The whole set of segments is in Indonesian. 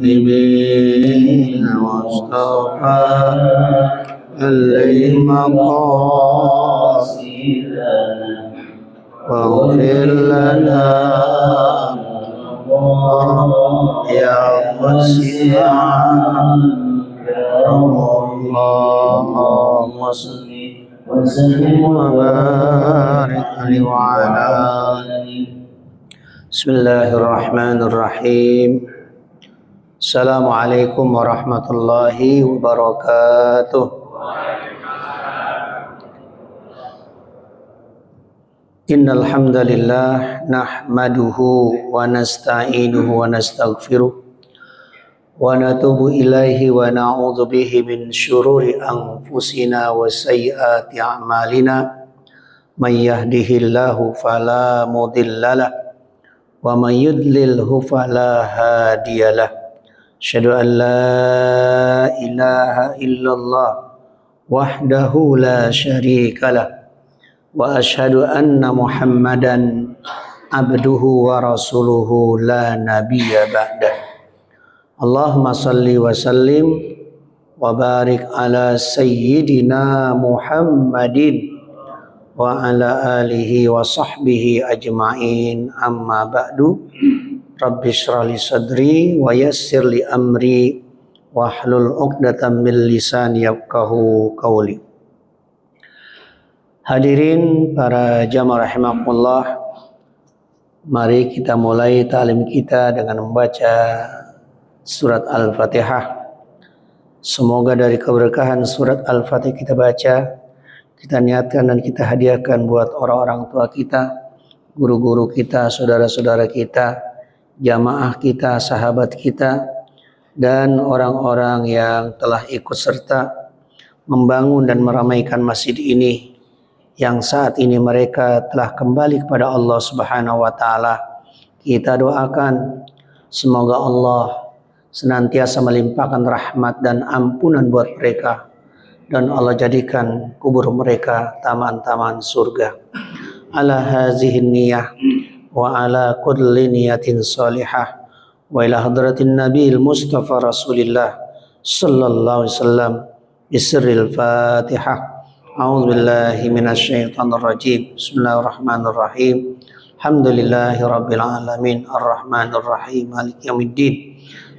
المذنبين واصطفى إليه مقاصدنا واغفر لنا يا واسع اللهم صل وسلم وبارك عليه وعلى Bismillahirrahmanirrahim. Assalamualaikum warahmatullahi wabarakatuh. Innal hamdalillah nahmaduhu wa nasta'inuhu wa nastaghfiruh wa natubu ilaihi wa na'udzu bihi min syururi anfusina wa sayyiati a'malina. May yahdihillahu fala mudhillalah wa may yudlilhu fala hadiyalah. Asyhadu an la ilaha illallah wahdahu la syarikalah wa asyhadu anna Muhammadan abduhu wa rasuluhu la nabiyya ba'dah. Allahumma salli wa sallim wa barik ala sayyidina Muhammadin wa ala alihi wa sahbihi ajma'in, amma ba'du. Rabbi shrah li sadri wa yassir li amri wahlul 'uqdatam min lisani yafqahu qawli. Hadirin para jamaah rahimakumullah, mari kita mulai ta'lim kita dengan membaca surat Al-Fatihah. Semoga dari keberkahan surat Al-Fatihah kita baca, kita niatkan dan kita hadiahkan buat orang-orang tua kita, guru-guru kita, saudara-saudara kita, jamaah kita, sahabat kita, dan orang-orang yang telah ikut serta membangun dan meramaikan masjid ini, yang saat ini mereka telah kembali kepada Allah Subhanahu wa Ta'ala. Kita doakan semoga Allah senantiasa melimpahkan rahmat dan ampunan buat mereka, dan Allah jadikan kubur mereka taman-taman surga. Ala hazihin niyah wa ala kulli niyatin salihah wa ila hadratin nabiil mustafa rasulillah sallallahu alaihi wasallam bisirril fatihah. A'udzu billahi minasyaitonir rajim. Bismillahirrahmanirrahim. Alhamdulillahi rabbil alamin arrahmanir rahim maliki yaumiddin.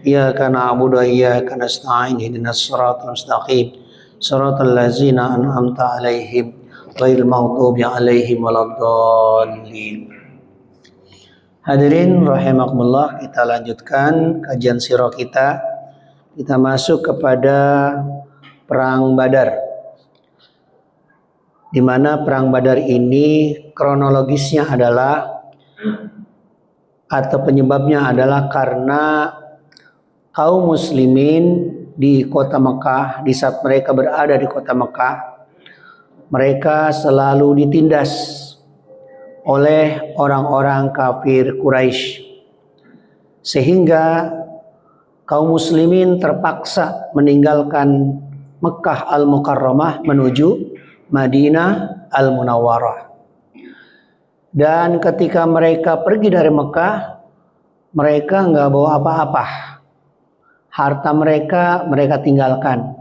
Iyyaka na'budu wa iyyaka nasta'in ihdinas siratal mustaqim siratal ladzina an'amta 'alaihim ghairil maghdubi 'alaihim waladdallin. Hadirin rahimakumullah, kita lanjutkan kajian sirah kita. Kita masuk kepada perang Badar, di mana perang Badar ini kronologisnya adalah atau penyebabnya adalah karena kaum muslimin di kota Mekah, di saat mereka berada di kota Mekah, mereka selalu ditindas oleh orang-orang kafir Quraisy, sehingga kaum muslimin terpaksa meninggalkan Mekah Al-Mukarramah menuju Madinah Al-Munawwarah. Dan ketika mereka pergi dari Mekah, mereka nggak bawa apa-apa. Harta mereka tinggalkan,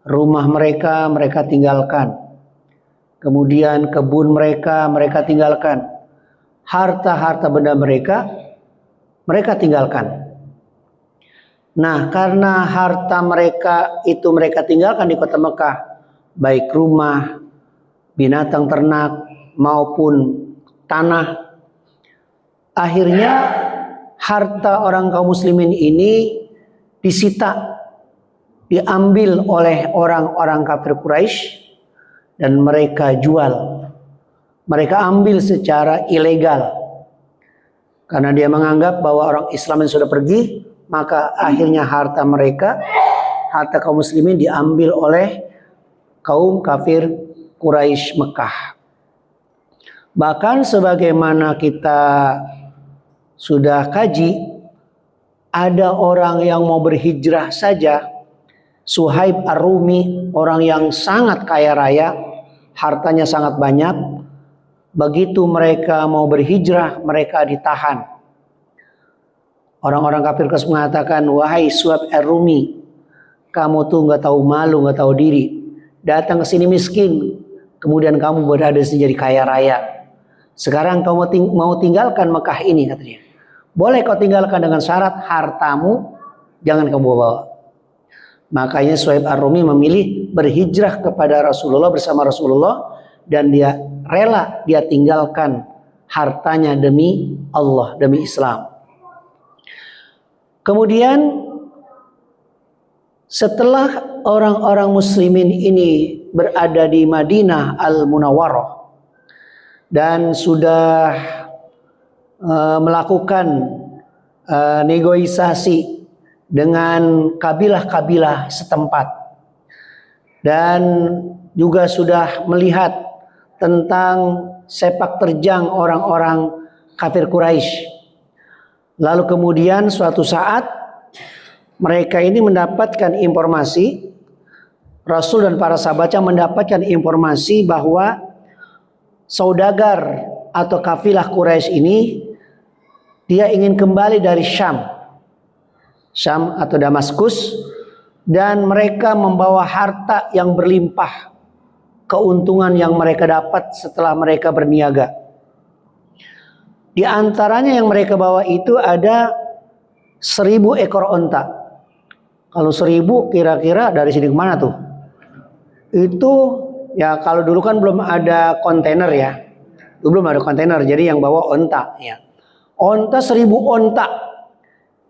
rumah mereka tinggalkan, kemudian kebun mereka tinggalkan, harta-harta benda mereka tinggalkan. Nah, karena harta mereka itu mereka tinggalkan di kota Mekah, baik rumah, binatang ternak maupun tanah, akhirnya harta orang kaum muslimin ini disita, diambil oleh orang-orang kafir Quraisy dan mereka jual. Mereka ambil secara ilegal karena dia menganggap bahwa orang Islam yang sudah pergi, maka akhirnya harta mereka, harta kaum muslimin diambil oleh kaum kafir Quraisy Mekah. Bahkan sebagaimana kita sudah kaji, ada orang yang mau berhijrah saja, Suhaib Ar-Rumi, orang yang sangat kaya raya, hartanya sangat banyak. Begitu mereka mau berhijrah, mereka ditahan Orang-orang kafir Quraisy mengatakan, wahai Suhaib Ar-Rumi, kamu tuh nggak tahu malu, nggak tahu diri. Datang ke sini miskin, kemudian kamu berada di sini jadi kaya raya. Sekarang kamu mau tinggalkan Mekah ini, katanya. Boleh kau tinggalkan dengan syarat hartamu jangan kamu bawa. Makanya Suhaib Ar-Rumi memilih berhijrah kepada Rasulullah bersama Rasulullah, dan dia rela dia tinggalkan hartanya demi Allah, demi Islam. Kemudian setelah orang-orang muslimin ini berada di Madinah Al-Munawwarah dan sudah melakukan negosiasi dengan kabilah-kabilah setempat dan juga sudah melihat tentang sepak terjang orang-orang kafir Quraisy. Lalu kemudian suatu saat mereka ini mendapatkan informasi, Rasul dan para sahabatnya mendapatkan informasi bahwa saudagar atau kafilah Quraisy ini dia ingin kembali dari Syam atau Damaskus, dan mereka membawa harta yang berlimpah, keuntungan yang mereka dapat setelah mereka berniaga. Di antaranya yang mereka bawa itu ada 1000 ekor onta. Kalau 1000 kira-kira dari sini kemana tuh? Itu ya, kalau dulu kan belum ada kontainer ya. Dulu belum ada kontainer, jadi yang bawa onta ya. Onta 1000 onta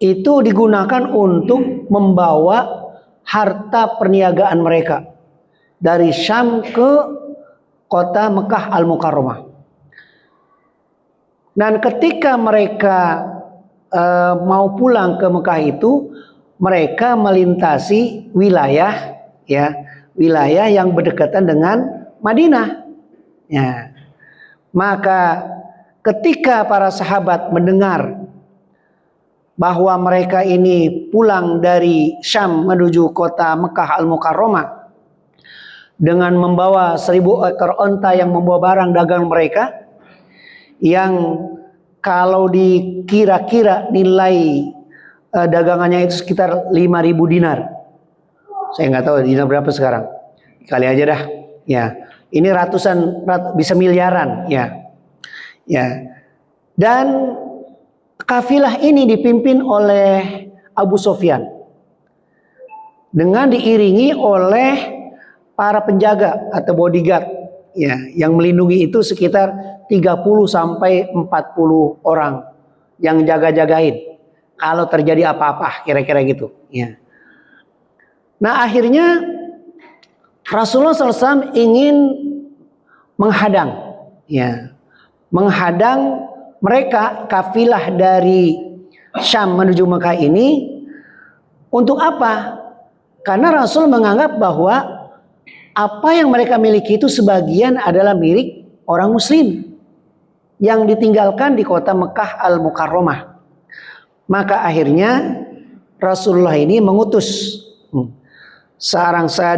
itu digunakan untuk membawa harta perniagaan mereka dari Syam ke kota Mekah Al-Mukarramah. Dan ketika mereka mau pulang ke Mekah itu, mereka melintasi wilayah yang berdekatan dengan Madinah. Ya. Maka ketika para sahabat mendengar bahwa mereka ini pulang dari Syam menuju kota Mekah Al-Mukarramah dengan membawa 1000 ekor onta yang membawa barang dagang mereka, yang kalau dikira-kira nilai dagangannya itu sekitar 5.000 dinar. Saya nggak tahu dinar berapa sekarang. Kali aja dah. Ya, ini ratusan, bisa miliaran. Ya. Dan kafilah ini dipimpin oleh Abu Sufyan dengan diiringi oleh para penjaga atau bodyguard, ya, yang melindungi itu sekitar 30 sampai 40 orang yang jaga-jagain kalau terjadi apa-apa, kira-kira gitu, ya. Nah, akhirnya Rasulullah SAW ingin menghadang mereka kafilah dari Syam menuju Mekah ini. Untuk apa? Karena Rasul menganggap bahwa apa yang mereka miliki itu sebagian adalah milik orang muslim yang ditinggalkan di kota Mekah Al-Mukarramah. Maka akhirnya Rasulullah ini mengutus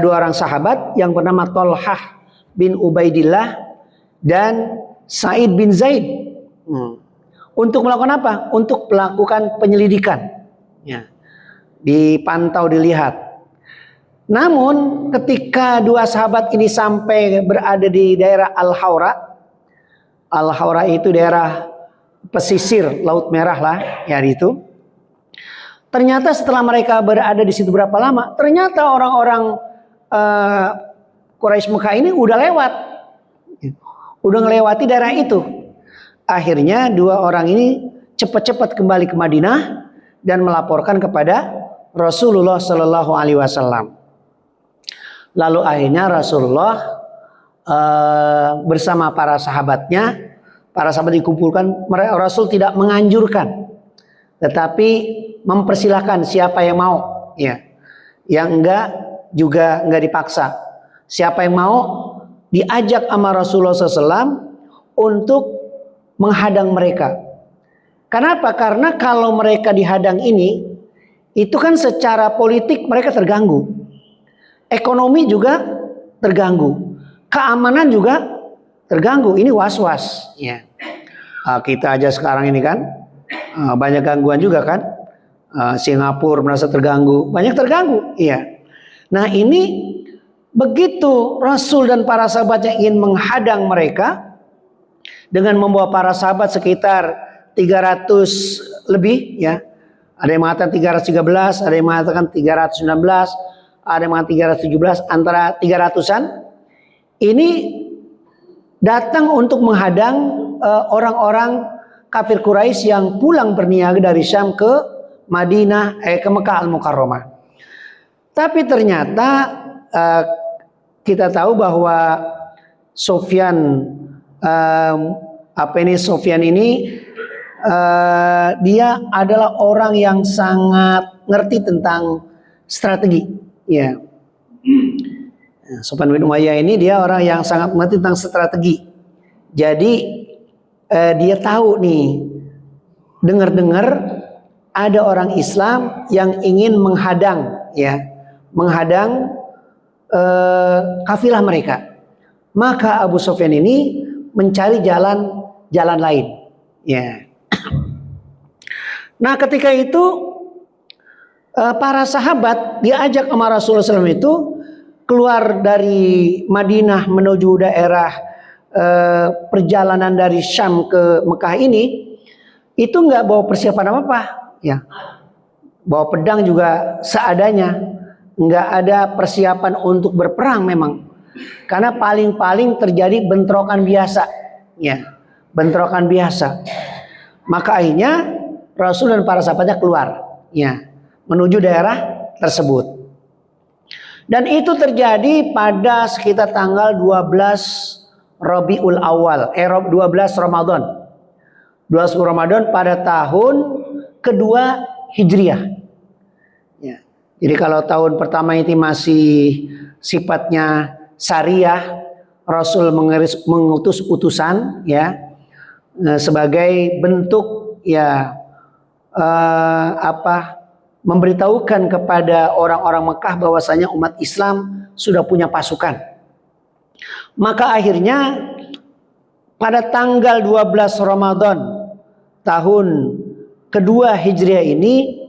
dua orang sahabat yang bernama Thalhah bin Ubaidillah dan Sa'id bin Zaid untuk melakukan apa? Untuk melakukan penyelidikan, ya. Dipantau, dilihat. Namun ketika dua sahabat ini sampai berada di daerah Al-Haura itu daerah pesisir Laut Merah lah, ya itu. Ternyata setelah mereka berada di situ berapa lama, ternyata orang-orang Quraisy Mekah ini udah ngelewati daerah itu. Akhirnya dua orang ini cepat-cepat kembali ke Madinah dan melaporkan kepada Rasulullah Shallallahu Alaihi Wasallam. Lalu akhirnya Rasulullah bersama para sahabat dikumpulkan. Rasul tidak menganjurkan, tetapi mempersilahkan siapa yang mau, ya. Yang enggak juga enggak dipaksa. Siapa yang mau diajak sama Rasulullah SAW untuk menghadang mereka. Kenapa? Karena kalau mereka dihadang ini, itu kan secara politik mereka terganggu, ekonomi juga terganggu, keamanan juga terganggu. Ini was-was, ya. Kita aja sekarang ini kan banyak gangguan juga kan. Singapura merasa terganggu, banyak terganggu. Iya. Nah ini begitu Rasul dan para sahabatnya ingin menghadang mereka dengan membawa para sahabat sekitar 300 lebih ya. Ada yang mengatakan 313, ada yang mengatakan 319, ada yang mengatakan 317, antara 300-an. Ini datang untuk menghadang orang-orang kafir Quraisy yang pulang berniaga dari Syam ke Madinah, ke Mekah Al-Mukarramah. Tapi ternyata kita tahu bahwa Sufyan Sufyan ini dia adalah orang yang sangat ngerti tentang strategi. Ya. Sufyan bin Umayyah ini dia orang yang sangat mengerti tentang strategi. Jadi dia tahu nih, dengar-dengar ada orang Islam yang ingin menghadang kafilah mereka. Maka Abu Sufyan ini mencari jalan lain. Ya. Nah ketika itu para sahabat diajak sama Rasulullah SAW itu keluar dari Madinah menuju daerah perjalanan dari Syam ke Mekah ini, itu nggak bawa persiapan apa-apa, ya. Bawa pedang juga seadanya, nggak ada persiapan untuk berperang memang, karena paling-paling terjadi bentrokan biasa, ya, bentrokan biasa. Maka akhirnya Rasul dan para sahabatnya keluar, ya, menuju daerah tersebut. Dan itu terjadi pada sekitar tanggal 12 Rabiul Awal, 12 Ramadan. 12 Ramadan pada tahun kedua Hijriah. Ya. Jadi kalau tahun pertama itu masih sifatnya syariah, Rasul mengutus utusan, ya, sebagai bentuk, ya, memberitahukan kepada orang-orang Mekah bahwasanya umat Islam sudah punya pasukan. Maka akhirnya pada tanggal 12 Ramadan tahun kedua Hijriah ini,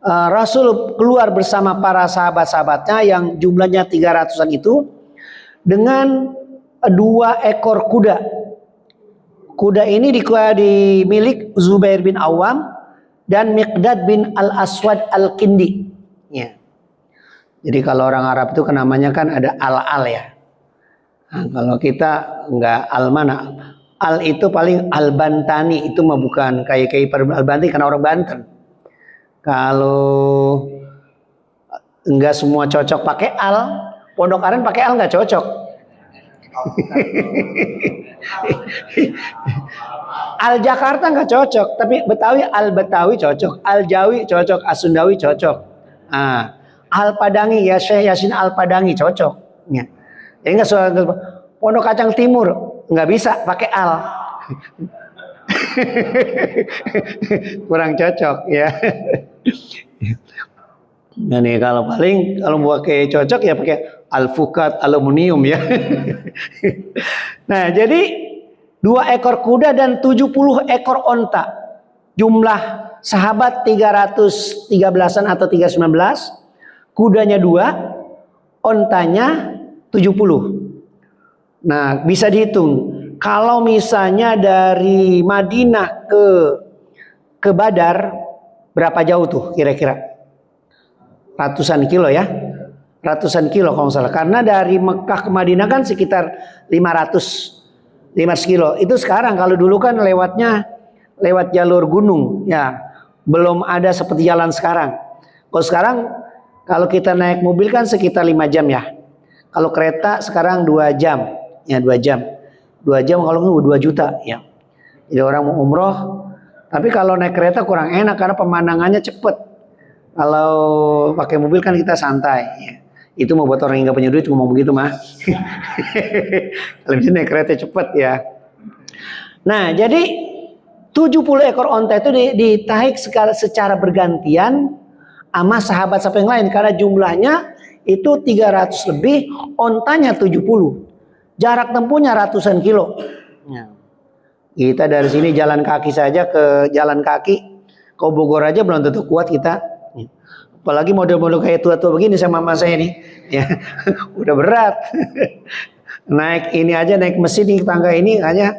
Rasul keluar bersama para sahabat-sahabatnya yang jumlahnya 300-an itu dengan 2 ekor kuda. Kuda ini dimiliki Zubair bin Awam dan Miqdad bin Al-Aswad Al-Kindi. Ya. Jadi kalau orang Arab itu kan namanya kan ada al-al, ya. Nah, kalau kita enggak al-mana. Al itu paling al-Bantani, itu mah bukan kayak al-Banti karena orang Banten. Kalau enggak semua cocok pakai al, Pondok Aren pakai al enggak cocok. Al Jakarta nggak cocok, tapi Betawi Al Betawi cocok, Al Jawi cocok, Asundawi cocok. Al Padangi ya Syekh Yasin Al Padangi cocok. Ya. Jadi nggak soal Pondok Kacang Timur nggak bisa pakai al. Kurang cocok, ya. Nah nih kalau pakai cocok ya pakai alfukat aluminium, ya. Nah jadi 2 ekor kuda dan 70 ekor onta. Jumlah sahabat 313-an atau 319. Kudanya 2, ontanya 70. Nah bisa dihitung. Kalau misalnya dari Madinah ke Badar, berapa jauh tuh kira-kira? Ratusan kilo, ya. Ratusan kilo kalau nggak salah. Karena dari Mekah ke Madinah kan sekitar 500 kilo. Itu sekarang, kalau dulu kan lewat jalur gunung, ya. Belum ada seperti jalan sekarang. Kalau sekarang kalau kita naik mobil kan sekitar 5 jam, ya. Kalau kereta sekarang 2 jam, ya, 2 jam. 2 jam kalau nggak 2 juta, ya. Jadi orang mau umroh, tapi kalau naik kereta kurang enak karena pemandangannya cepet. Kalau pakai mobil kan kita santai, ya. Itu mau buat orang yang nggak punya duit ngomong begitu mah. Kalau bisa naik kereta cepet, ya. Nah jadi 70 ekor onta itu ditarik secara bergantian sama sahabat-sahabat yang lain, karena jumlahnya itu 300 lebih, ontanya 70. Jarak tempuhnya ratusan kilo. Ya. Kita dari sini jalan kaki saja ke jalan kaki Kau Bogor aja belum tentu kuat kita. Apalagi model-model kayak tua-tua begini sama mama saya nih. Ya, udah berat. Naik ini aja, naik mesin di tangga ini hanya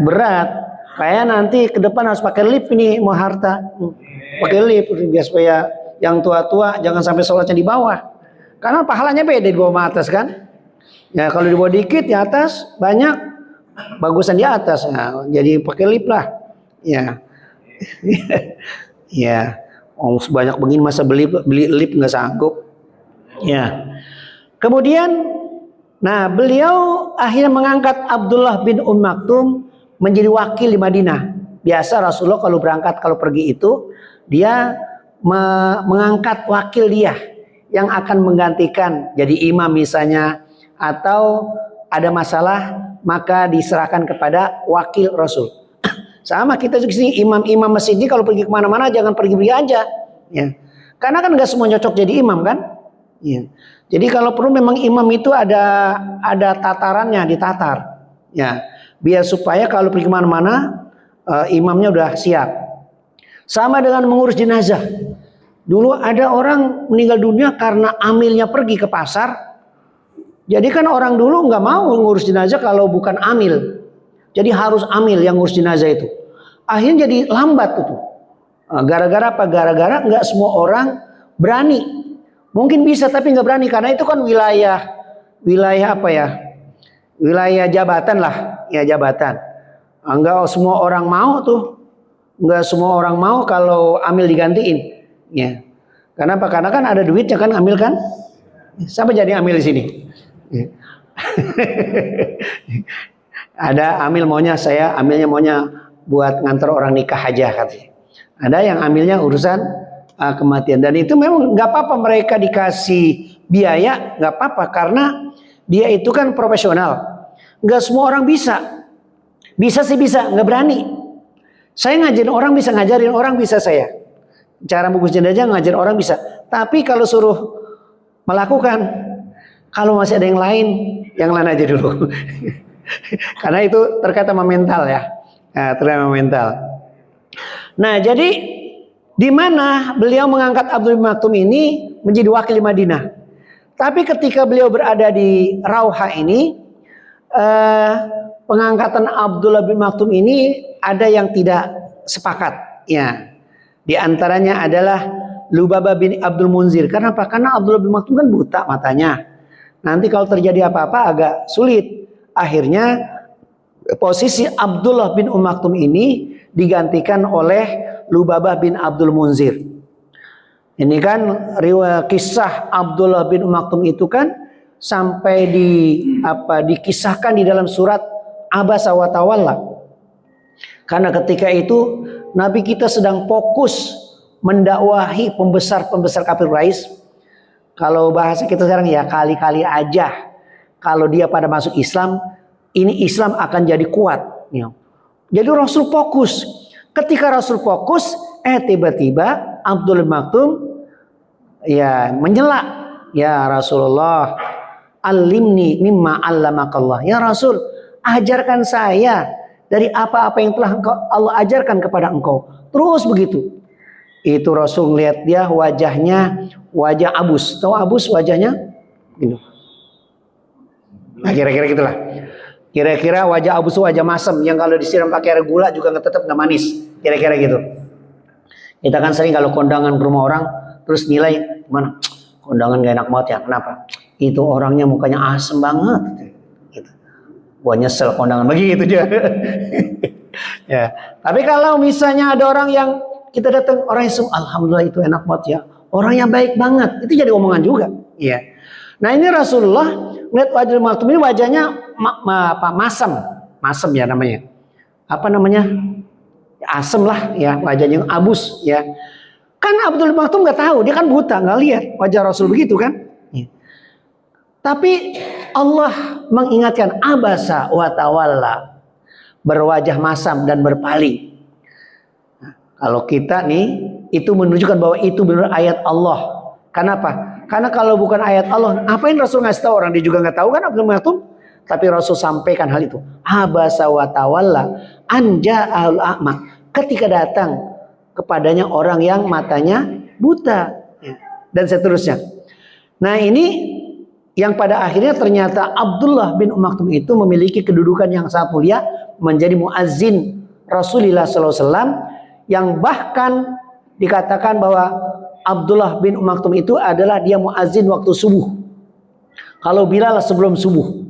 berat. Kayak nanti ke depan harus pakai lift ini mau harta. Pakai lift biar supaya yang tua-tua jangan sampai sholatnya di bawah. Karena pahalanya beda di bawah sama atas kan. Ya kalau di bawah dikit di atas banyak, bagusan di atas. Nah, jadi pakai lift lah. Ya. Ya. Oh, sebanyak begini masa beli lift nggak sanggup. Ya. Kemudian nah, beliau akhirnya mengangkat Abdullah bin Maktum menjadi wakil di Madinah. Biasa Rasulullah kalau berangkat, kalau pergi itu dia mengangkat wakil dia yang akan menggantikan jadi imam misalnya, atau ada masalah maka diserahkan kepada wakil Rasul. Sama kita di sini imam-imam masjid ini kalau pergi kemana-mana jangan pergi-pergi aja, ya. Karena kan nggak semua cocok jadi imam kan. Ya. Jadi kalau perlu memang imam itu ada tatarannya, ditatar, ya, biar supaya kalau pergi kemana-mana imamnya udah siap. Sama dengan mengurus jenazah. Dulu ada orang meninggal dunia karena amilnya pergi ke pasar. Jadi kan orang dulu nggak mau ngurus jenazah kalau bukan amil. Jadi harus amil yang ngurus jenazah itu. Akhirnya jadi lambat itu. Gara-gara apa? Gara-gara nggak semua orang berani. Mungkin bisa tapi nggak berani karena itu kan wilayah apa ya? Wilayah jabatan lah, ya jabatan. Enggak semua orang mau tuh. Enggak semua orang mau kalau amil digantiin. Ya. Karena apa? Karena kan ada duitnya kan amil kan? Siapa jadi amil di sini? Ya. Ada amil maunya saya, amilnya maunya buat ngantar orang nikah aja katanya. Ada yang amilnya urusan kematian, dan itu memang nggak apa-apa mereka dikasih biaya, nggak apa-apa karena dia itu kan profesional. Nggak semua orang bisa sih bisa, nggak berani. Saya ngajarin orang bisa, ngajarin orang bisa saya. Cara bungkus jenazah ngajarin orang bisa. Tapi kalau suruh melakukan, kalau masih ada yang lain aja dulu. Karena itu terkait sama mental ya. Nah, terkait sama mental. Nah, jadi di mana beliau mengangkat Abdullah bin Maktum ini menjadi wakil di Madinah. Tapi ketika beliau berada di Rauha ini, pengangkatan Abdullah bin Maktum ini ada yang tidak sepakat. Ya, di antaranya adalah Lubabah bin Abdul Munzir. Karena apa? Karena Abdullah bin Maktum kan buta matanya. Nanti kalau terjadi apa-apa agak sulit. Akhirnya posisi Abdullah bin Maktum ini digantikan oleh Lubabah bin Abdul Munzir. Ini kan riwayat kisah Abdullah bin Maktum itu kan sampai dikisahkan di dalam surat Abasa wa Tawalla. Karena ketika itu Nabi kita sedang fokus mendakwahi pembesar kafir Quraisy. Kalau bahasa kita sekarang ya kali-kali aja kalau dia pada masuk Islam, ini Islam akan jadi kuat. Jadi Rasul fokus. Ketika Rasul fokus, tiba-tiba Abdul Maktum ya menyela, ya Rasulullah, alimni mimma allamakallah. Ya Rasul, ajarkan saya dari apa-apa yang telah Allah ajarkan kepada engkau. Terus begitu. Itu Rasul lihat dia wajahnya wajah abus. Tahu abus wajahnya? Gitu. Nah, kira-kira gitulah. Kira-kira wajah abus wajah masam yang kalau disiram pakai air gula juga tetap nggak manis. Kira-kira gitu. Kita kan sering kalau kondangan ke rumah orang terus nilai mana kondangan gak enak banget ya. Kenapa? Itu orangnya mukanya asem banget. Gitu. Gua nyesel kondangan begitu dia. Ya. Tapi kalau misalnya ada orang yang kita datang orang yang alhamdulillah itu enak banget ya. Orang yang baik banget itu jadi omongan juga. Iya. Nah ini Rasulullah melihat wajah Maktum ini wajahnya masam ya namanya. Apa namanya? Asem lah ya, wajahnya abus ya. Kan Abdul Maktum nggak tahu, dia kan buta, nggak lihat wajah Rasul begitu kan. Ya. Tapi Allah mengingatkan abasa wa tawalla, berwajah masam dan berpaling. Nah, kalau kita nih itu menunjukkan bahwa itu benar ayat Allah. Kenapa? Karena kalau bukan ayat Allah, ngapain Rasul ngasih tahu orang dia juga nggak tahu kan Abdul Maktum? Tapi Rasul sampaikan hal itu. Abasa wa tawalla anja al a'ma. Ketika datang kepadanya orang yang matanya buta, ya, dan seterusnya. Nah ini yang pada akhirnya ternyata Abdullah bin Maktum itu memiliki kedudukan yang sangat mulia, menjadi muazzin Rasulullah SAW, yang bahkan dikatakan bahwa Abdullah bin Maktum itu adalah dia muazzin waktu subuh, kalau Bilal sebelum subuh.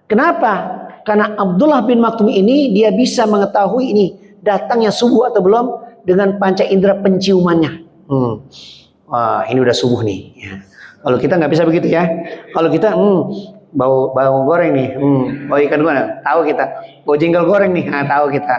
Kenapa? Karena Abdullah bin Maktum ini dia bisa mengetahui ini datangnya subuh atau belum dengan panca indera penciumannya. Wah, ini udah subuh nih. Ya. Kalau kita nggak bisa begitu ya. Kalau kita bau goreng nih, bau ikan goreng, tahu kita. Bau jengkol goreng nih, tahu kita.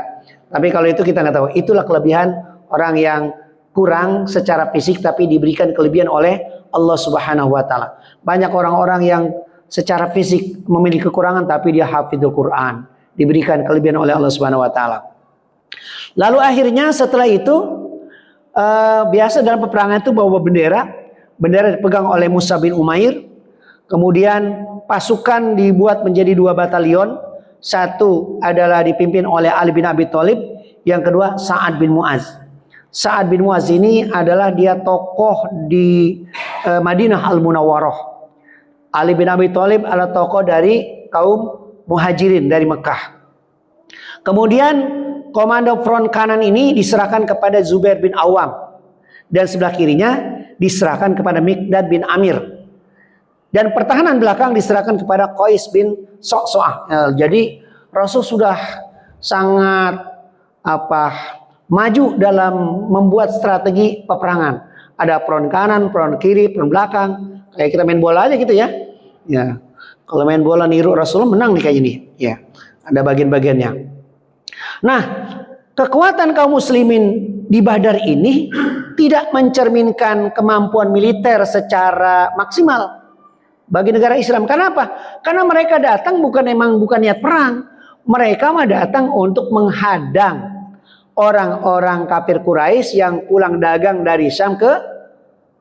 Tapi kalau itu kita nggak tahu. Itulah kelebihan orang yang kurang secara fisik tapi diberikan kelebihan oleh Allah Subhanahu wa taala. Banyak orang-orang yang secara fisik memiliki kekurangan tapi dia hafizul Quran, diberikan kelebihan oleh Allah Subhanahu wa taala. Lalu akhirnya setelah itu biasa dalam peperangan itu bawa bendera dipegang oleh Musa bin Umair. Kemudian pasukan dibuat menjadi 2 batalion. Satu adalah dipimpin oleh Ali bin Abi Thalib, yang kedua Sa'ad bin Mu'az. Sa'ad bin Mu'az ini adalah dia tokoh di Madinah Al-Munawwarah. Ali bin Abi Thalib adalah tokoh dari kaum Muhajirin dari Mekah. Kemudian komando front kanan ini diserahkan kepada Zubair bin Awam, dan sebelah kirinya diserahkan kepada Miqdad bin Amir, dan pertahanan belakang diserahkan kepada Qais bin So'so'ah. Jadi Rasul sudah sangat maju dalam membuat strategi peperangan. Ada front kanan, front kiri, front belakang. Kayak kita main bola aja gitu ya. Ya, kalau main bola niru Rasulullah menang nih kayak gini. Ya, ada bagian-bagiannya. Nah, kekuatan kaum muslimin di Badar ini tidak mencerminkan kemampuan militer secara maksimal bagi negara Islam. Kenapa? Karena mereka datang bukan niat perang. Mereka mah datang untuk menghadang orang-orang kafir Quraisy yang pulang dagang dari Syam ke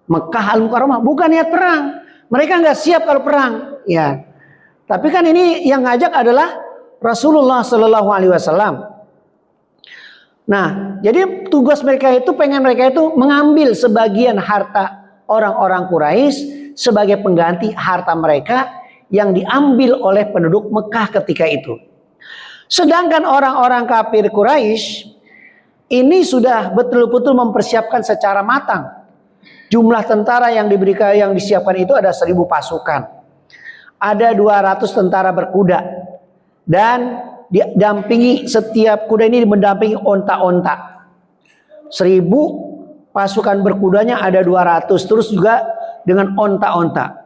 Mekah Al-Mukarramah. Bukan niat perang. Mereka nggak siap kalau perang. Ya. Tapi kan ini yang ngajak adalah Rasulullah Sallallahu Alaihi Wasallam. Nah, jadi tugas mereka itu mereka itu mengambil sebagian harta orang-orang Quraisy sebagai pengganti harta mereka yang diambil oleh penduduk Mekah ketika itu. Sedangkan orang-orang kafir Quraisy ini sudah betul-betul mempersiapkan secara matang. Jumlah tentara yang disiapkan itu ada 1.000 pasukan. Ada 200 tentara berkuda, dan didampingi, setiap kuda ini mendampingi onta-onta. 1.000 pasukan berkudanya ada 200, terus juga dengan onta-onta.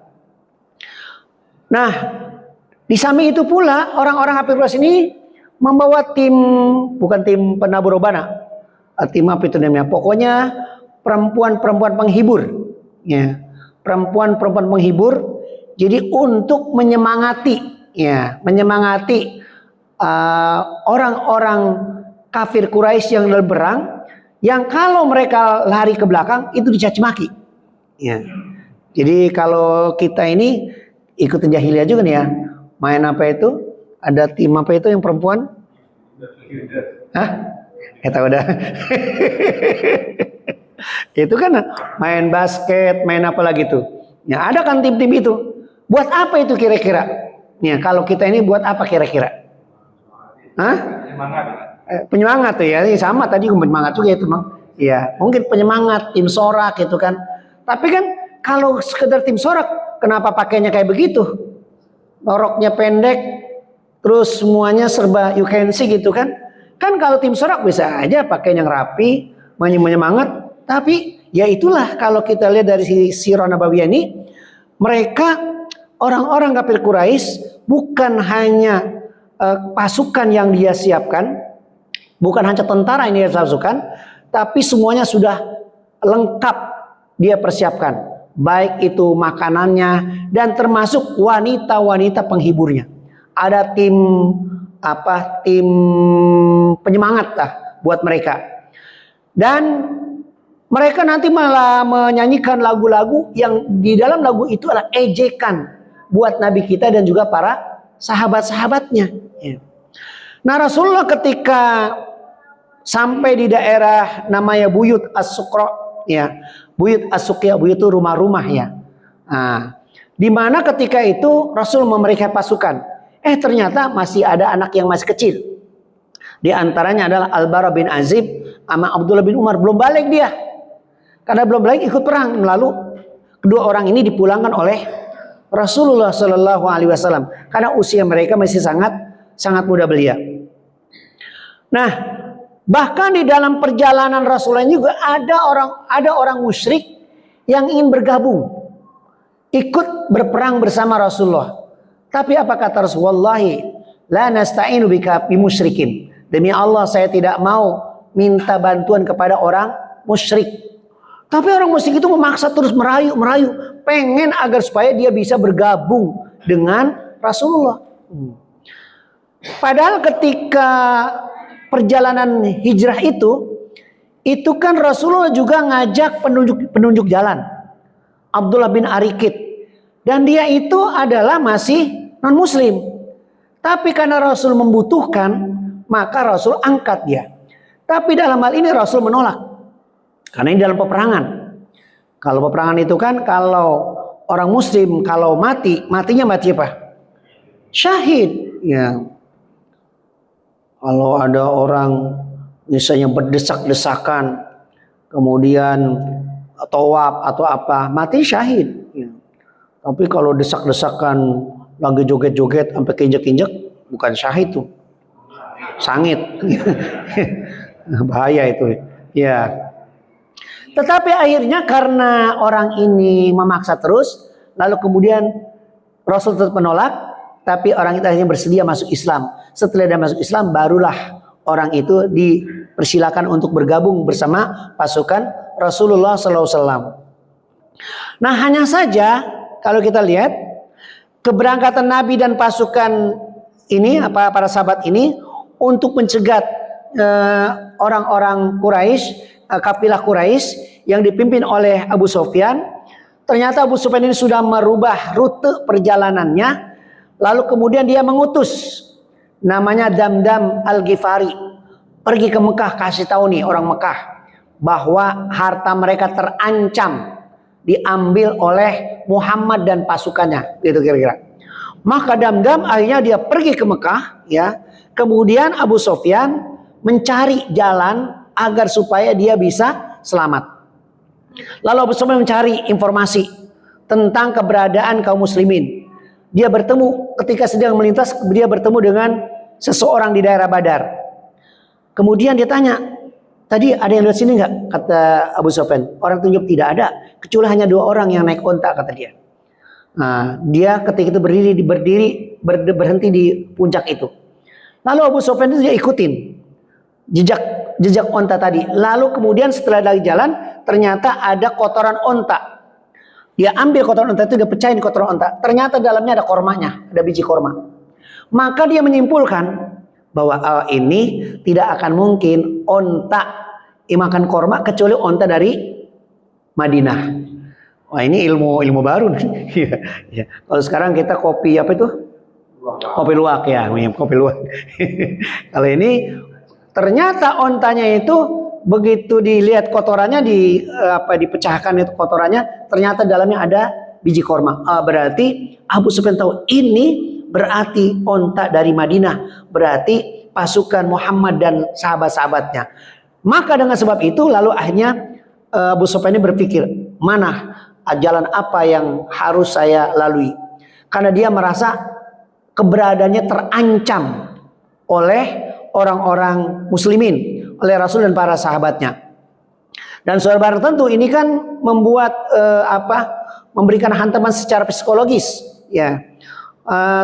Nah, di samping itu pula orang-orang kafir Quraisy ini membawa bukan tim penabur obana, tim apa itu namanya? Pokoknya perempuan-perempuan penghibur, ya, perempuan-perempuan penghibur. Jadi untuk menyemangati orang-orang kafir Quraisy yang berperang, yang kalau mereka lari ke belakang itu dicaci maki. Ya. Jadi kalau kita ini ikutin jahiliyah juga nih ya, main apa itu? Ada tim apa itu yang perempuan? Hah? Kita udah. Itu kan main basket, main apa lagi tuh? Ya ada kan tim-tim itu. Buat apa itu kira-kira? Ya kalau kita ini buat apa kira-kira? Hah? Penyemangat tuh ya, sama tadi penyemangat juga itu, Bang. Ya, mungkin penyemangat, tim sorak gitu kan. Tapi kan kalau sekedar tim sorak, kenapa pakainya kayak begitu? Roknya pendek, terus semuanya serba you can see gitu kan. Kan kalau tim sorak bisa aja pakai yang rapi, menyemangat. Tapi ya itulah kalau kita lihat dari Sirah Nabawiyah ini, mereka orang-orang kafir Quraisy bukan hanya pasukan yang dia siapkan, bukan hanya tentara yang dia pasukan, tapi semuanya sudah lengkap dia persiapkan, baik itu makanannya dan termasuk wanita-wanita penghiburnya. Ada tim penyemangat lah buat mereka. Dan mereka nanti malah menyanyikan lagu-lagu yang di dalam lagu itu adalah ejekan buat Nabi kita dan juga para sahabat-sahabatnya. Nah Rasulullah ketika sampai di daerah namanya Buyut As-Sukra, ya. Buyut As-Suqya, Buyut itu rumah-rumah, ya. Nah, di mana ketika itu Rasul memeriksa pasukan. Ternyata masih ada anak yang masih kecil. Di antaranya adalah Al-Bara bin Azib sama Abdullah bin Umar. Belum balik dia. Karena belum balik ikut perang. Lalu kedua orang ini dipulangkan oleh Rasulullah Shallallahu Alaihi Wasallam karena usia mereka masih sangat muda belia. Nah, bahkan di dalam perjalanan Rasulullah juga ada orang musyrik yang ingin bergabung, ikut berperang bersama Rasulullah. Tapi apa kata Rasulullah? Wallahi la nasta'inu bika bimusyrikin. Demi Allah saya tidak mau minta bantuan kepada orang musyrik. Tapi orang musyrik itu memaksa terus merayu, pengen agar supaya dia bisa bergabung dengan Rasulullah. Padahal ketika perjalanan hijrah itu kan Rasulullah juga ngajak penunjuk jalan, Abdullah bin Arikid, dan dia itu adalah masih non muslim. Tapi karena Rasul membutuhkan, maka Rasul angkat dia. Tapi dalam hal ini Rasul menolak, karena ini dalam peperangan. Kalau peperangan itu kan kalau orang muslim kalau matinya mati apa? Syahid, ya. Kalau ada orang misalnya berdesak-desakan, kemudian tawaf atau apa, mati syahid. Ya. Tapi kalau desak-desakan lagi joget-joget sampai keinjek-injek, bukan syahid tuh, sangit. Bahaya itu. Ya. Tetapi akhirnya karena orang ini memaksa terus, lalu kemudian Rasul tetap menolak, tapi orang itu akhirnya bersedia masuk Islam. Setelah dia masuk Islam, barulah orang itu dipersilakan untuk bergabung bersama pasukan Rasulullah SAW. Nah, hanya saja kalau kita lihat keberangkatan Nabi dan pasukan ini, para sahabat ini untuk mencegat orang-orang Quraisy, kafilah Quraisy yang dipimpin oleh Abu Sufyan. Ternyata Abu Sufyan ini sudah merubah rute perjalanannya. Lalu kemudian dia mengutus namanya Damdam Al-Ghifari pergi ke Mekah, kasih tahu nih orang Mekah bahwa harta mereka terancam diambil oleh Muhammad dan pasukannya, gitu kira-kira. Maka Damdam akhirnya dia pergi ke Mekah, ya. Kemudian Abu Sufyan mencari jalan agar supaya dia bisa selamat. Lalu Abu Sufyan mencari informasi tentang keberadaan kaum muslimin. Dia bertemu ketika sedang melintas, dia bertemu dengan seseorang di daerah Badar. Kemudian dia tanya, tadi ada yang lihat sini nggak? Kata Abu Sufyan. Orang tunjuk tidak ada, kecuali hanya 2 orang yang naik onta, kata dia. Nah, dia ketika itu berhenti di puncak itu. Lalu Abu Sufyan itu dia ikutin jejak onta tadi. Lalu kemudian setelah dari jalan, ternyata ada kotoran onta. Dia ambil kotoran onta itu, dia pecahin kotoran onta. Ternyata dalamnya ada kormanya, ada biji korma. Maka dia menyimpulkan bahwa ini tidak akan mungkin onta makan korma kecuali onta dari Madinah. Wah, ini ilmu baru nih. Ya. Kalau sekarang kita kopi apa itu? Kopi luwak, ya, kopi luwak. Kalau ini ternyata ontanya itu begitu dilihat kotorannya dipecahkan itu kotorannya, ternyata dalamnya ada biji korma. Berarti Abu Sufyan tahu ini berarti onta dari Madinah, berarti pasukan Muhammad dan sahabat-sahabatnya. Maka dengan sebab itu lalu akhirnya Abu Sufyan ini berpikir, mana jalan apa yang harus saya lalui? Karena dia merasa keberadaannya terancam oleh orang-orang muslimin, oleh Rasul dan para sahabatnya. Dan saudara tentu ini kan membuat memberikan hantaman secara psikologis, ya.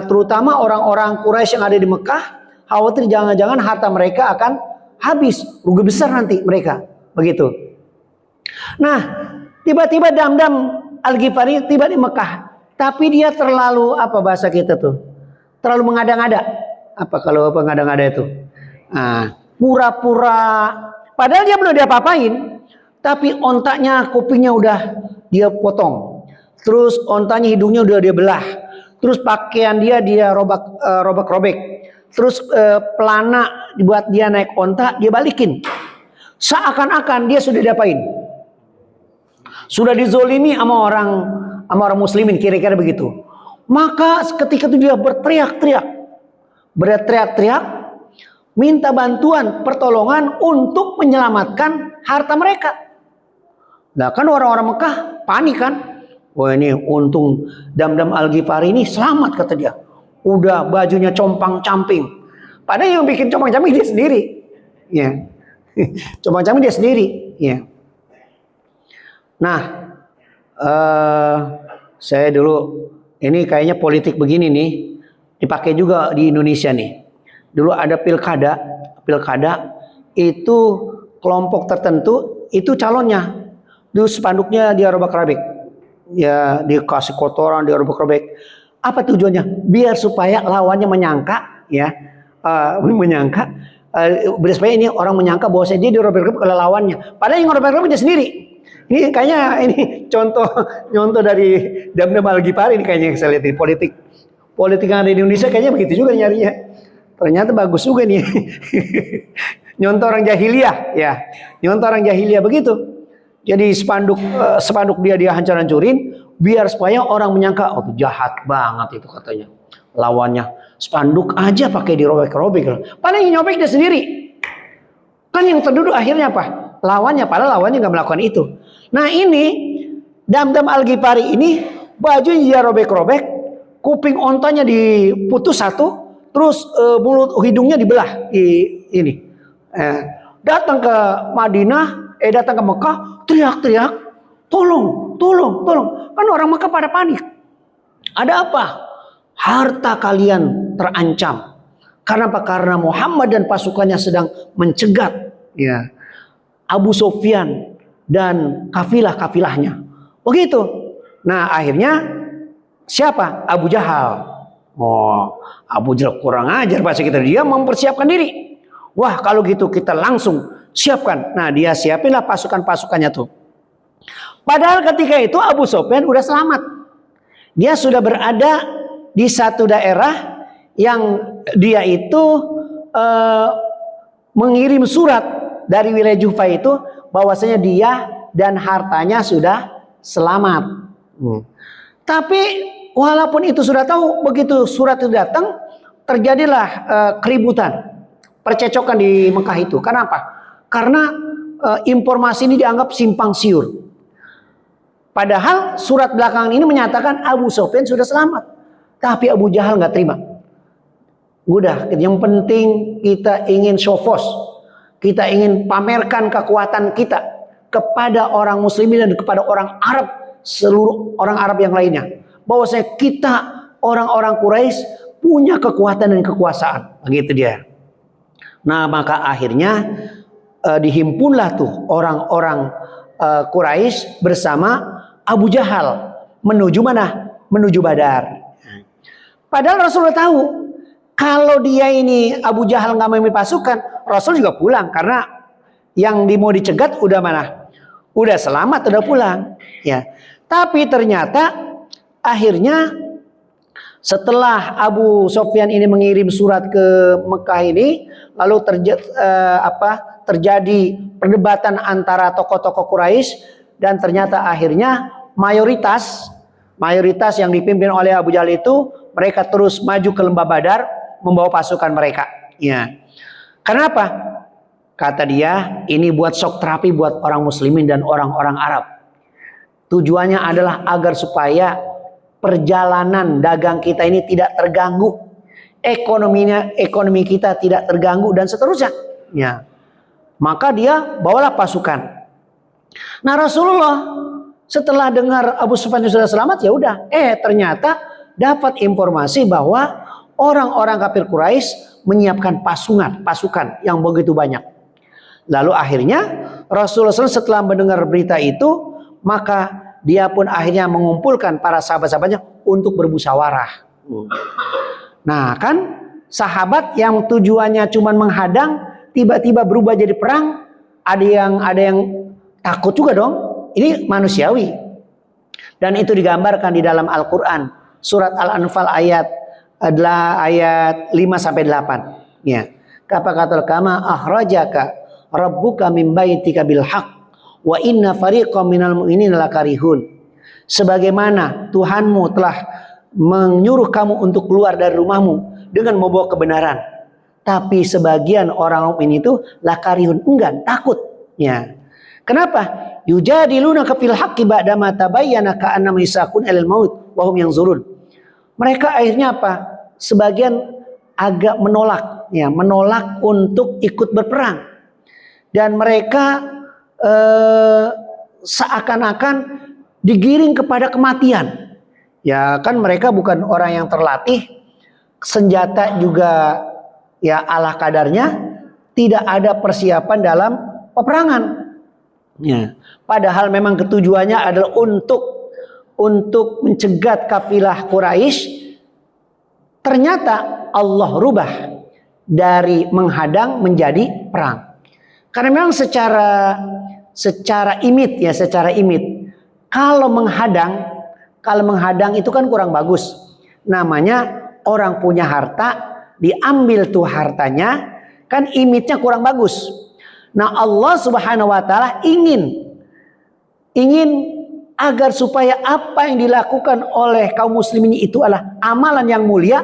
Terutama orang-orang Quraisy yang ada di Mekah khawatir jangan-jangan harta mereka akan habis, rugi besar nanti mereka, begitu. Nah, tiba-tiba Damdam Al-Ghifari tiba di Mekah, tapi dia terlalu bahasa kita tuh, terlalu mengada-ngada. Apa kalau mengada-ngada itu? Pura-pura, padahal dia belum diapa-apain, tapi ontaknya, kupingnya udah dia potong, terus ontanya hidungnya udah dia belah, terus pakaian dia robek-robek, terus pelana dibuat dia naik onta, dia balikin. Seakan-akan dia sudah diapain? Sudah dizolimi sama orang muslimin, kira-kira begitu. Maka ketika itu dia berteriak-teriak, minta bantuan, pertolongan untuk menyelamatkan harta mereka. Nah kan orang-orang Mekah panik kan. Wah ini untung Damdam Al-Ghifari ini selamat, kata dia. Udah bajunya compang-camping. Padahal yang bikin compang-camping dia sendiri. Ya. Compang-camping dia sendiri. Ya. Nah, saya dulu ini kayaknya politik begini nih dipakai juga di Indonesia nih. Dulu ada pilkada itu kelompok tertentu itu calonnya, dulu spanduknya dia robek-robek, ya dikasih kotoran, dia robek-robek. Apa tujuannya? Biar supaya lawannya menyangka, ya, biar supaya ini orang menyangka bahwa dia dirobek-robek oleh lawannya. Padahal yang robek-robek dia sendiri. Ini kayaknya contoh dari Damdam Al-Ghifari ini kayaknya yang saya lihat di politik yang ada di Indonesia kayaknya begitu juga nyarinya. Ternyata bagus juga nih. Nyontoh orang jahiliyah, ya. Nyontoh orang jahiliyah begitu. Jadi spanduk dia hancur-hancurin biar supaya orang menyangka, oh jahat banget itu katanya. Lawannya spanduk aja pakai dirobek-robek. Padahal yang nyobek dia sendiri. Kan yang terduduk akhirnya apa? Lawannya, padahal lawannya nggak melakukan itu. Nah ini Damdam Al-Ghifari ini baju dia robek-robek, kuping ontanya diputus satu, terus mulut hidungnya dibelah ini. Datang ke Madinah, datang ke Mekah, teriak-teriak, tolong. Kan orang Mekah pada panik. Ada apa? Harta kalian terancam. Karena apa? Karena Muhammad dan pasukannya sedang mencegat, ya, Abu Sufyan dan kafilah-kafilahnya. Begitu. Nah akhirnya siapa? Abu Jahal. Oh, Abu Jahal kurang ajar bahasa kita. Dia mempersiapkan diri. Wah kalau gitu kita langsung siapkan. Nah dia siapinlah pasukan-pasukannya tuh. Padahal ketika itu Abu Sufyan udah selamat. Dia sudah berada di satu daerah yang dia itu mengirim surat dari wilayah Jufa itu bahwasanya dia dan hartanya sudah selamat. Tapi walaupun itu sudah tahu, begitu surat itu datang terjadilah keributan, percecokan di Mekah itu. Kenapa? Karena informasi ini dianggap simpang siur. Padahal surat belakangan ini menyatakan Abu Sufyan sudah selamat. Tapi Abu Jahal nggak terima. Udah, yang penting kita ingin show force. Kita ingin pamerkan kekuatan kita kepada orang muslimin dan kepada orang Arab, seluruh orang Arab yang lainnya. Bahwasanya kita orang-orang Quraisy punya kekuatan dan kekuasaan. Begitu dia. Nah maka akhirnya dihimpunlah tuh orang-orang Quraisy bersama Abu Jahal menuju mana? Menuju Badar. Padahal Rasulullah tahu kalau dia ini Abu Jahal nggak memilih pasukan, Rasul juga pulang karena yang mau dicegat udah mana? Udah selamat, udah pulang. Ya. Tapi ternyata akhirnya setelah Abu Sufyan ini mengirim surat ke Mekah ini, lalu terjadi perdebatan antara tokoh-tokoh Quraisy dan ternyata akhirnya mayoritas yang dipimpin oleh Abu Jahal itu mereka terus maju ke lembah Badar membawa pasukan mereka. Ya. Kenapa? Kata dia, ini buat shock terapi buat orang muslimin dan orang-orang Arab. Tujuannya adalah agar supaya perjalanan dagang kita ini tidak terganggu, ekonomi kita tidak terganggu dan seterusnya. Ya. Maka dia bawalah pasukan. Nah Rasulullah setelah dengar Abu Sufyan sudah selamat, ya udah. Ternyata dapat informasi bahwa orang-orang kafir Quraisy menyiapkan pasukan yang begitu banyak. Lalu akhirnya Rasulullah setelah mendengar berita itu, maka dia pun akhirnya mengumpulkan para sahabat-sahabatnya untuk bermusyawarah. Nah kan sahabat yang tujuannya cuma menghadang tiba-tiba berubah jadi perang, ada yang takut juga dong. Ini manusiawi. Dan itu digambarkan di dalam Al-Quran surat Al-Anfal ayat adalah ayat 5 sampai 8. Ya. Apa kata kama akhrajaka rabbuka min baitika bil haqq wa inna fariqam minal mu'minina lakarihun. Sebagaimana Tuhanmu telah menyuruh kamu untuk keluar dari rumahmu dengan membawa kebenaran, tapi sebagian orang mukmin itu lakarihun, enggan, takut. Ya. Kenapa? Yujadilunaka fil haqqi ba'da ma tabayyana ka'annama yasaqun ilal maut wa hum yanzurun. Mereka akhirnya apa? Sebagian agak menolak, ya, menolak untuk ikut berperang. Dan mereka seakan-akan digiring kepada kematian. Ya kan mereka bukan orang yang terlatih, senjata juga ya ala kadarnya, tidak ada persiapan dalam peperangan. Ya. Padahal memang ketujuannya adalah untuk mencegat kafilah Quraisy. Ternyata Allah rubah dari menghadang menjadi perang. Karena memang secara imit, kalau menghadang itu kan kurang bagus. Namanya orang punya harta, diambil tuh hartanya, kan imitnya kurang bagus. Nah, Allah Subhanahu wa taala ingin agar supaya apa yang dilakukan oleh kaum muslimin itu adalah amalan yang mulia,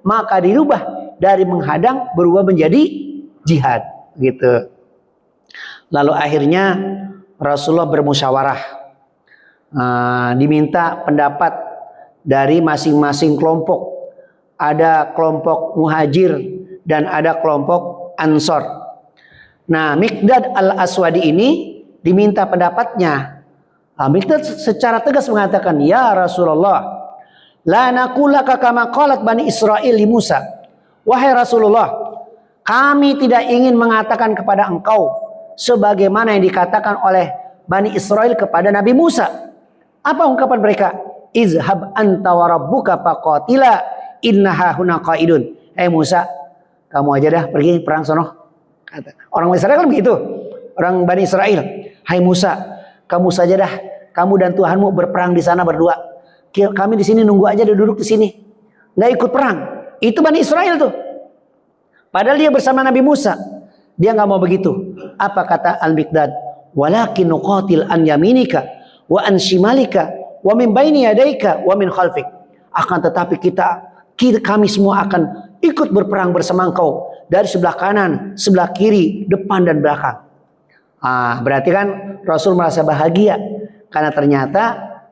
maka dirubah dari menghadang berubah menjadi jihad, gitu. Lalu akhirnya Rasulullah bermusyawarah, diminta pendapat dari masing-masing kelompok. Ada kelompok Muhajir dan ada kelompok Ansor. Nah, Miqdad al-Aswadi ini diminta pendapatnya. Miqdad secara tegas mengatakan, ya Rasulullah, la naqulaka kama qalat Bani Israil li Musa. Wahai Rasulullah, kami tidak ingin mengatakan kepada engkau sebagaimana yang dikatakan oleh Bani Israil kepada Nabi Musa. Apa ungkapan mereka? Izhab anta wa rabbuka faqatila innaha huna qaidun. Musa, kamu aja dah pergi perang sono. Kata orang Israel kan begitu. Orang Bani Israel, hai Musa, kamu saja dah, kamu dan Tuhanmu berperang di sana berdua. Kami di sini nunggu aja, duduk di sini, nggak ikut perang. Itu Bani Israel tuh. Padahal dia bersama Nabi Musa, dia nggak mau begitu. Apa kata Al-Miqdad? Walakin nuqatil an yaminika wa an shimalika wa min baini yadaika wa min khalfik. Akan tetapi kami semua akan ikut berperang bersama engkau dari sebelah kanan, sebelah kiri, depan dan belakang. Berarti kan Rasul merasa bahagia karena ternyata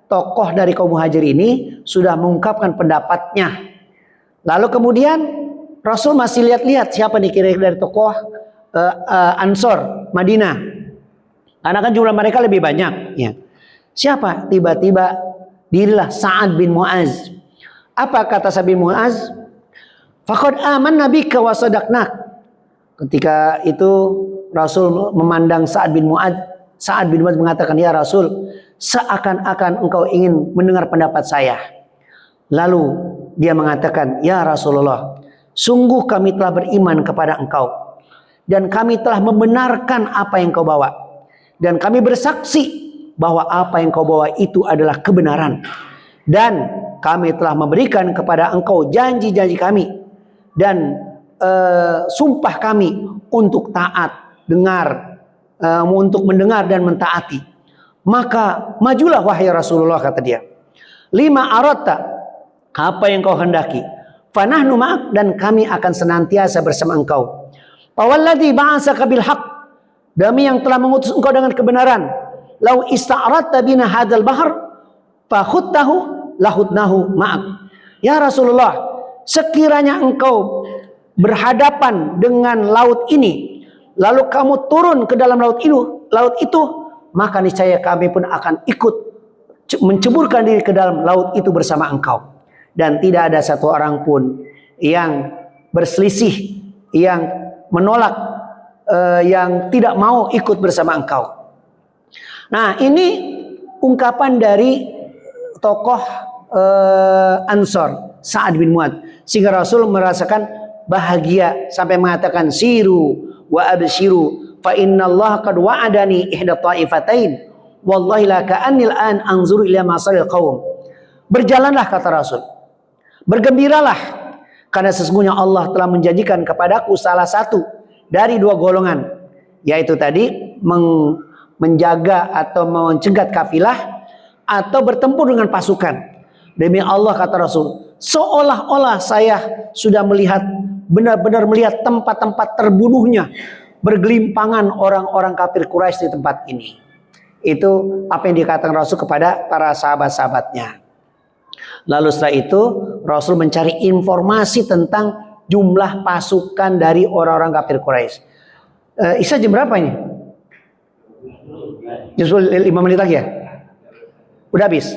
tokoh dari kaum Muhajir ini sudah mengungkapkan pendapatnya. Lalu kemudian Rasul masih lihat-lihat siapa nih kira-kira dari tokoh Ansor Madinah. Karena kan jumlah mereka lebih banyak. Ya. Siapa? Tiba-tiba dirilah Sa'ad bin Mu'az. Apa kata Sa'ad bin Mu'az? Faqad amanna bika wa sadaqnak. Ketika itu Rasul memandang Sa'ad bin Mu'az. Sa'ad bin Mu'az mengatakan, ya Rasul, seakan-akan engkau ingin mendengar pendapat saya. Lalu dia mengatakan, ya Rasulullah, sungguh kami telah beriman kepada engkau. Dan kami telah membenarkan apa yang kau bawa. Dan kami bersaksi bahwa apa yang kau bawa itu adalah kebenaran. Dan kami telah memberikan kepada engkau janji-janji kami. Dan sumpah kami untuk taat, untuk mendengar dan mentaati. Maka majulah wahai Rasulullah, kata dia. Lima aratta, apa yang kau hendaki. Fanahnu ma'ak, dan kami akan senantiasa bersama engkau. Fawalladzi ba'asaka bil haqq, demi yang telah mengutus engkau dengan kebenaran. Lau ista'radta bina hadzal bahr fakhuttahu lahudnahu ma'ak. Ya Rasulullah, sekiranya engkau berhadapan dengan laut ini, lalu kamu turun ke dalam laut itu, maka niscaya kami pun akan ikut menceburkan diri ke dalam laut itu bersama engkau. Dan tidak ada satu orang pun yang berselisih, yang menolak, yang tidak mau ikut bersama engkau. Nah, ini ungkapan dari tokoh Ansor, Sa'ad bin Mu'adz, sehingga Rasul merasakan bahagia sampai mengatakan siru wa abshiru fa innallaha qad wa'adani ihda ta'ifatain wallahi la ka'annil an anzuru ila masaril qaum. Berjalanlah, kata Rasul, bergembiralah, karena sesungguhnya Allah telah menjanjikan kepadaku salah satu dari dua golongan, yaitu tadi menjaga atau mencegat kafilah atau bertempur dengan pasukan. Demi Allah, kata Rasul, seolah-olah saya sudah melihat, benar-benar melihat tempat-tempat terbunuhnya bergelimpangan orang-orang kafir Quraisy di tempat ini. Itu apa yang dikatakan Rasul kepada para sahabat-sahabatnya. Lalu setelah itu Rasul mencari informasi tentang jumlah pasukan dari orang-orang kafir Quraisy. Isya jam berapa ini? Justru 5 menit lagi ya? Udah habis?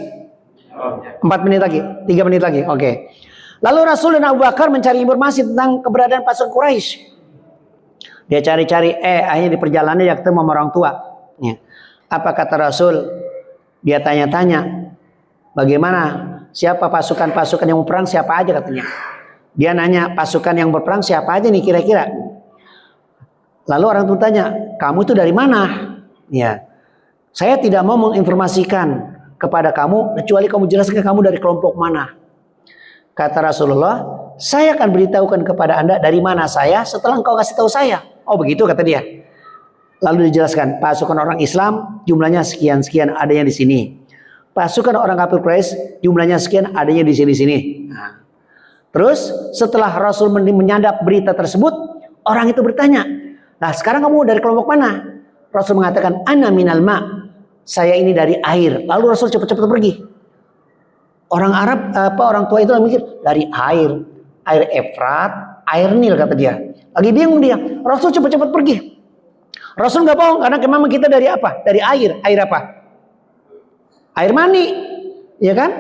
4 menit lagi? 3 menit lagi? Oke. Lalu Rasul dan Abu Bakar mencari informasi tentang keberadaan pasukan Quraisy. Dia cari-cari, akhirnya di perjalanan dia ketemu sama orang tua. Apa kata Rasul? Dia tanya-tanya, bagaimana, siapa pasukan-pasukan yang berperang, siapa aja katanya. Dia nanya, pasukan yang berperang siapa aja nih kira-kira. Lalu orang tua tanya, kamu itu dari mana? Ya, saya tidak mau menginformasikan kepada kamu kecuali kamu jelaskan kamu dari kelompok mana. Kata Rasulullah, saya akan beritahukan kepada anda dari mana saya setelah engkau kasih tahu saya. Oh begitu, kata dia. Lalu dijelaskan, pasukan orang Islam jumlahnya sekian-sekian, adanya di sini. Pasukan orang kafir Quraisy jumlahnya sekian, adanya di sini-sini. Nah, terus setelah Rasul menyadap berita tersebut, orang itu bertanya, nah sekarang kamu dari kelompok mana? Rasul mengatakan, ana minal ma, saya ini dari air. Lalu Rasul cepat-cepat pergi. Orang Arab, orang tua itu mikir, dari air Efrat, air Nil, kata dia. Lagi bingung dia. Rasul cepat-cepat pergi. Rasul nggak bohong, karena memang kita dari apa? Dari air. Air apa? Air mani, ya kan?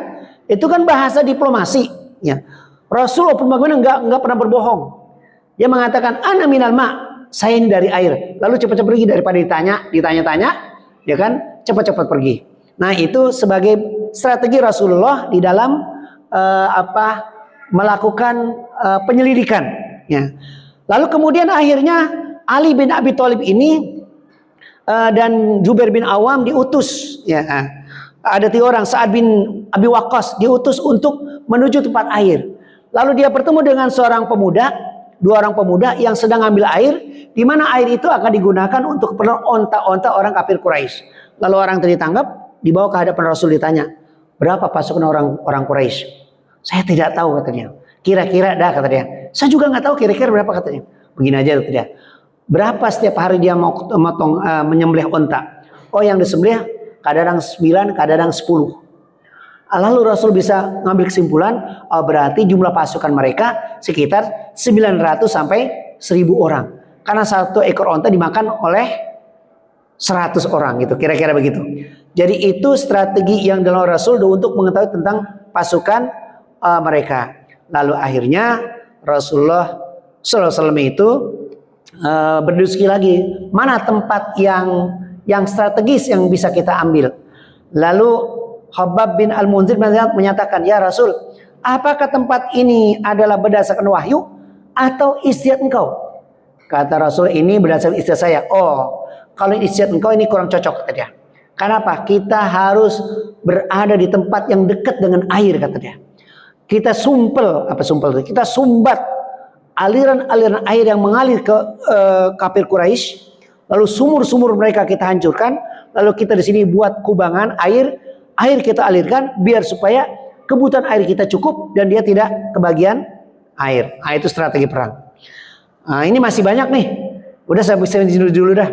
Itu kan bahasa diplomasi. Ya. Rasul walaupun bagaimana nggak pernah berbohong. Dia mengatakan, ana minal ma, saya ini dari air. Lalu cepat-cepat pergi daripada ditanya-tanya, ya kan? Cepat-cepat pergi. Nah itu sebagai strategi Rasulullah di dalam melakukan penyelidikan. Ya. Lalu kemudian akhirnya Ali bin Abi Thalib ini dan Zubair bin Awam diutus. Ya. Ada 3 orang, Sa'ad bin Abi Waqqas diutus untuk menuju tempat air. Lalu dia bertemu dengan seorang pemuda, 2 orang pemuda yang sedang ambil air, di mana air itu akan digunakan untuk keperluan onta-onta orang kafir Quraisy. Lalu orang tadi tanggap, dibawa ke hadapan Rasul, ditanya, berapa pasukan orang Quraisy? Saya tidak tahu, katanya. Kira-kira dah, kata dia. Saya juga nggak tahu kira-kira berapa, katanya. Begini aja, kata dia. Berapa setiap hari dia mau menyembelih onta? Oh, yang disembelih kadang 9, kadang 10. Lalu Rasul bisa ngambil kesimpulan, oh berarti jumlah pasukan mereka sekitar 900 sampai 1000 orang. Karena 1 ekor onta dimakan oleh 100 orang gitu, kira-kira begitu. Jadi itu strategi yang dilakukan Rasul untuk mengetahui tentang pasukan mereka. Lalu akhirnya Rasulullah SAW itu berdiskusi lagi, mana tempat yang strategis yang bisa kita ambil. Lalu Khabbab bin Al-Munzir menyatakan, ya Rasul, apakah tempat ini adalah berdasarkan wahyu atau ijtihad engkau? Kata Rasul, ini berdasarkan ijtihad saya. Oh, kalau ijtihad engkau ini kurang cocok, kata dia. Kenapa? Kita harus berada di tempat yang dekat dengan air, kata dia. Kita kita sumbat aliran-aliran air yang mengalir ke kafir Quraisy. Lalu sumur-sumur mereka kita hancurkan. Lalu kita di sini buat kubangan air kita alirkan biar supaya kebutuhan air kita cukup dan dia tidak kebagian air. Nah, itu strategi perang. Nah, ini masih banyak nih. Udah saya bisa dulu dah.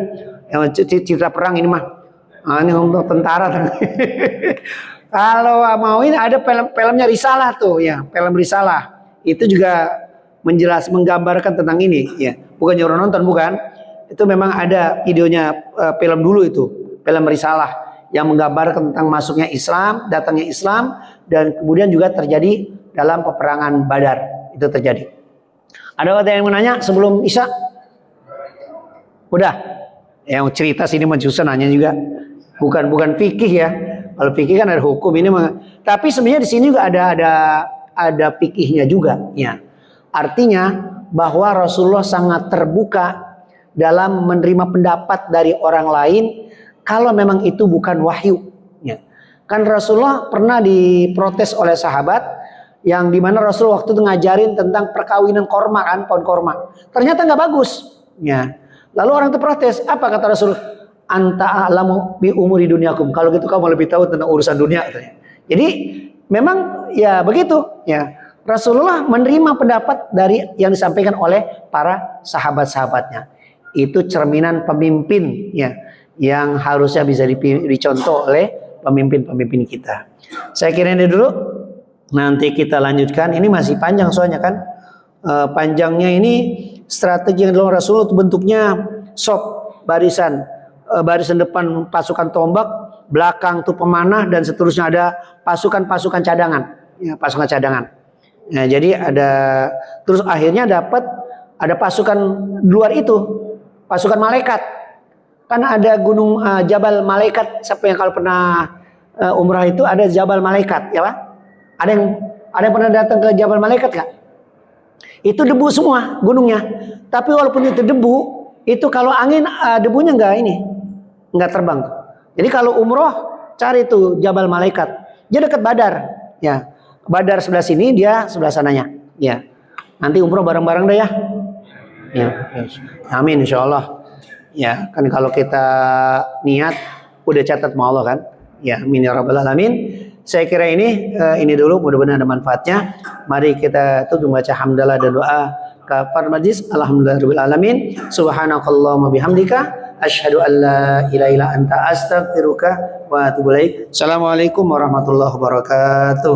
Yang cerita perang ini mah. Nah, ini untuk tentara. Kalau mau ini ada filmnya Risalah tuh ya, film Risalah. Itu juga menggambarkan tentang ini ya. Bukan nyuruh nonton, bukan. Itu memang ada videonya, film dulu itu, film Risalah yang menggambarkan tentang masuknya Islam, datangnya Islam, dan kemudian juga terjadi dalam peperangan Badar. Itu terjadi. Ada yang mau nanya sebelum Isya? Udah. Yang cerita sini mah susah nanya juga. Bukan fikih ya. Kalau fikih kan ada hukum ini tapi sebenarnya di sini juga ada fikihnya juga ya. Artinya bahwa Rasulullah sangat terbuka dalam menerima pendapat dari orang lain kalau memang itu bukan wahyu ya. Kan Rasulullah pernah diprotes oleh sahabat yang dimana Rasul waktu itu ngajarin tentang perkawinan korma kan, pohon korma. Ternyata nggak bagus. Ya. Lalu orang itu protes. Apa kata Rasul? Anta a'lamu bi umuri dunyakum. Kalau gitu kamu lebih tahu tentang urusan dunia. Katanya. Jadi memang ya begitu. Ya. Rasulullah menerima pendapat dari yang disampaikan oleh para sahabat-sahabatnya. Itu cerminan pemimpin ya, yang harusnya bisa dicontoh oleh pemimpin-pemimpin kita. Saya kira ini dulu. Nanti kita lanjutkan. Ini masih panjang soalnya kan. Panjangnya ini strategi yang dilakukan Rasul bentuknya sop, barisan. Barisan depan pasukan tombak, belakang tuh pemanah, dan seterusnya ada pasukan-pasukan cadangan. Ya, pasukan cadangan. Nah, jadi ada, terus akhirnya dapat ada pasukan luar itu, pasukan malaikat. Kan ada gunung Jabal Malaikat. Siapa yang kalau pernah umrah itu ada Jabal Malaikat, ya Pak? Ada yang pernah datang ke Jabal Malaikat nggak? Itu debu semua gunungnya. Tapi walaupun itu debu, itu kalau angin debunya nggak terbang. Jadi kalau umroh cari tuh Jabal Malaikat. Dia dekat Badar, ya. Badar sebelah sini, dia sebelah sananya. Ya. Nanti umroh bareng-bareng deh ya. Ya. Amin insyaallah. Ya, kan kalau kita niat udah catat sama Allah kan. Ya, amin ya rabbal alamin. Saya kira ini dulu, mudah-mudahan ada manfaatnya. Mari kita tutup baca hamdalah dan doa kafar majlis. Alhamdulillahirabbil alamin. Subhanakallahumma bihamdika asyhadu an la ilaha illa anta astaghfiruka wa atubu ilaik. Assalamualaikum warahmatullahi wabarakatuh.